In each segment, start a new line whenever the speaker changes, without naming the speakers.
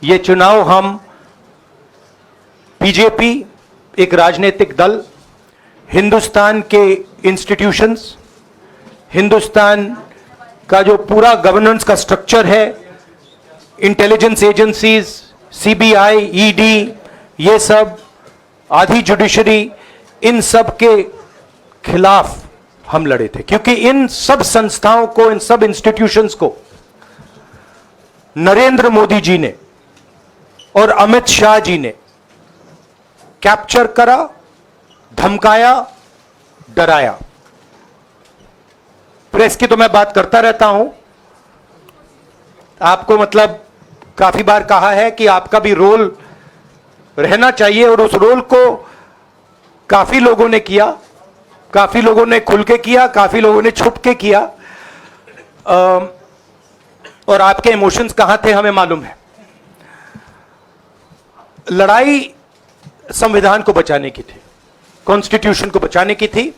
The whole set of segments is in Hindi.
ये चुनाव हम बीजेपी एक राजनीतिक दल, हिंदुस्तान के इंस्टीट्यूशंस, हिंदुस्तान का जो पूरा गवर्नेंस का स्ट्रक्चर है, इंटेलिजेंस एजेंसीज, सीबीआई, ईडी, ये सब, आधी जुडिशरी, इन सब के खिलाफ हम लड़े थे, क्योंकि इन सब संस्थाओं को, इन सब इंस्टीट्यूशंस को नरेंद्र मोदी जी ने और अमित शाह जी ने कैप्चर करा, धमकाया, डराया। प्रेस की तो मैं बात करता रहता हूं, आपको मतलब काफी बार कहा है कि आपका भी रोल रहना चाहिए, और उस रोल को काफी लोगों ने किया, काफी लोगों ने खुल के किया, काफी लोगों ने छुप के किया, और आपके इमोशंस कहां थे हमें मालूम है। लड़ाई संविधान को बचाने की थी, कॉन्स्टिट्यूशन को बचाने की थी।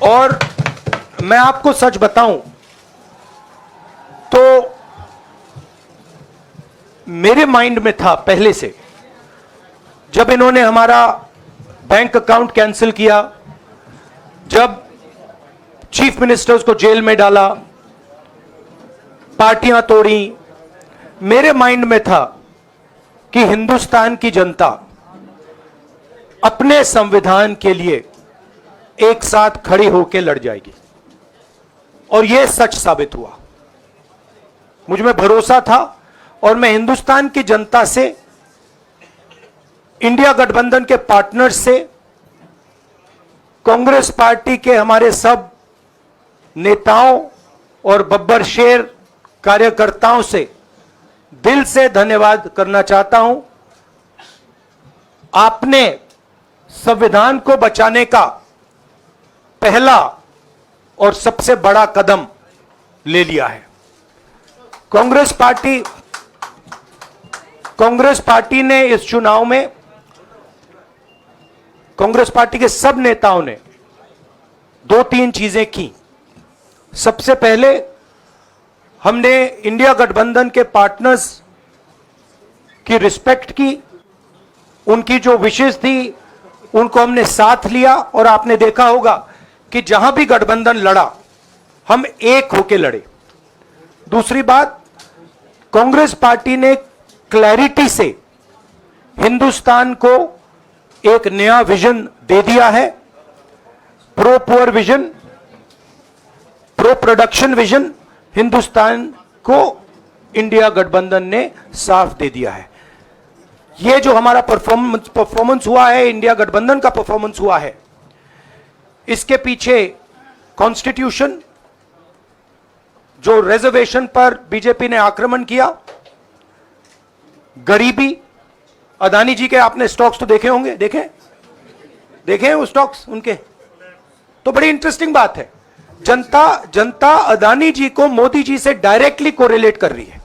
और मैं आपको सच बताऊं तो मेरे माइंड में था पहले से, जब इन्होंने हमारा बैंक अकाउंट कैंसिल किया, जब चीफ मिनिस्टर्स को जेल में डाला, पार्टियां तोड़ी, मेरे माइंड में था कि हिंदुस्तान की जनता अपने संविधान के लिए एक साथ खड़ी होकर लड़ जाएगी, और यह सच साबित हुआ। मुझ में भरोसा था, और मैं हिंदुस्तान की जनता से, इंडिया गठबंधन के पार्टनर्स से, कांग्रेस पार्टी के हमारे सब नेताओं और बब्बर शेर कार्यकर्ताओं से दिल से धन्यवाद करना चाहता हूं। आपने संविधान को बचाने का पहला और सबसे बड़ा कदम ले लिया है। कांग्रेस पार्टी ने इस चुनाव में, कांग्रेस पार्टी के सब नेताओं ने 2-3 चीजें की। सबसे पहले हमने इंडिया गठबंधन के पार्टनर्स की रिस्पेक्ट की, उनकी जो विशेष थी उनको हमने साथ लिया, और आपने देखा होगा कि जहां भी गठबंधन लड़ा हम एक होकर लड़े। दूसरी बात, कांग्रेस पार्टी ने क्लैरिटी से हिंदुस्तान को एक नया विजन दे दिया है, pro poor vision, pro production vision. Hindustan को इंडिया गठबंधन ने साफ दे दिया है। यह जो हमारा परफॉर्मेंस हुआ है, इंडिया गठबंधन का परफॉर्मेंस हुआ है, इसके पीछे कॉन्स्टिट्यूशन, जो रिजर्वेशन पर बीजेपी ने आक्रमण किया, गरीबी, अदानी जी के आपने स्टॉक्स तो देखे होंगे, देखे हैं वो स्टॉक्स उनके, तो बड़ी इंटरेस्टिंग बात है। जनता अदानी जी को मोदी जी से डायरेक्टली कोरिलेट कर रही है।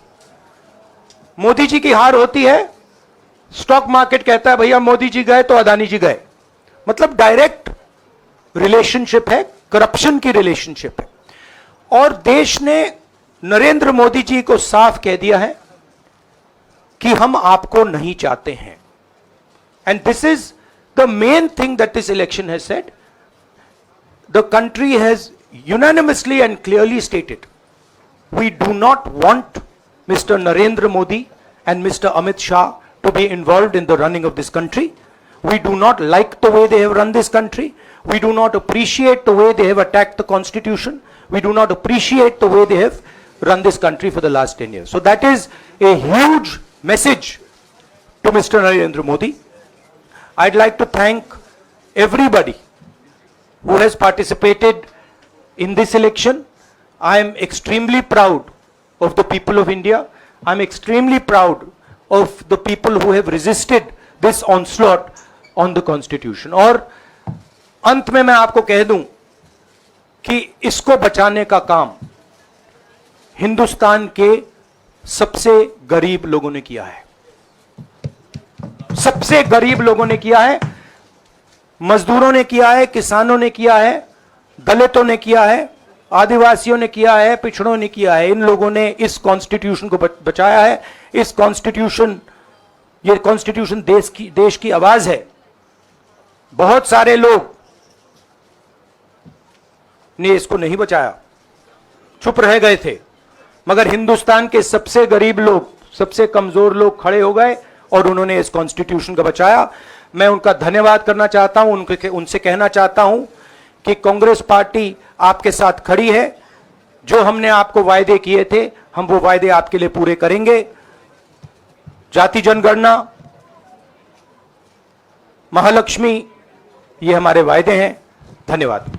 मोदी जी की हार होती है, स्टॉक मार्केट कहता है भैया मोदी जी गए तो अदानी जी गए, मतलब डायरेक्ट रिलेशनशिप है, करप्शन की रिलेशनशिप है। और देश ने नरेंद्र मोदी जी को साफ कह दिया है कि हम आपको नहीं चाहते हैं। And this is the main thing that this election has said. The country has unanimously and clearly stated, we do not want Mr. Narendra Modi and Mr. Amit Shah to be involved in the running of this country. We do not like the way they have run this country. We do not appreciate the way they have attacked the constitution. We do not appreciate the way they have run this country for the last 10 years. So that is a huge message to Mr. Narendra Modi. I'd like to thank everybody who has participated in this election. I am extremely proud of the people of India. I am extremely proud of the people who have resisted this onslaught on the constitution. और अंत में मैं आपको कह दूं कि इसको बचाने का काम हिंदुस्तान के सबसे गरीब लोगों ने किया है, सबसे गरीब लोगों ने किया है, मजदूरों ने किया है, किसानों ने किया है, दलितों ने किया है, आदिवासियों ने किया है, पिछड़ों ने किया है। इन लोगों ने इस कॉन्स्टिट्यूशन को बचाया है। इस कॉन्स्टिट्यूशन, ये कॉन्स्टिट्यूशन देश की आवाज है। बहुत सारे लोग ने इसको नहीं बचाया, चुप रह गए थे, मगर हिंदुस्तान के सबसे गरीब लोग, सबसे कमजोर लोग खड़े हो गए और उन्होंने इस कॉन्स्टिट्यूशन को बचाया। मैं उनका धन्यवाद करना चाहता हूं, उनसे कहना चाहता हूं कि कांग्रेस पार्टी आपके साथ खड़ी है। जो हमने आपको वायदे किए थे, हम वो वायदे आपके लिए पूरे करेंगे। जाति जनगणना, महालक्ष्मी, ये हमारे वायदे हैं। धन्यवाद।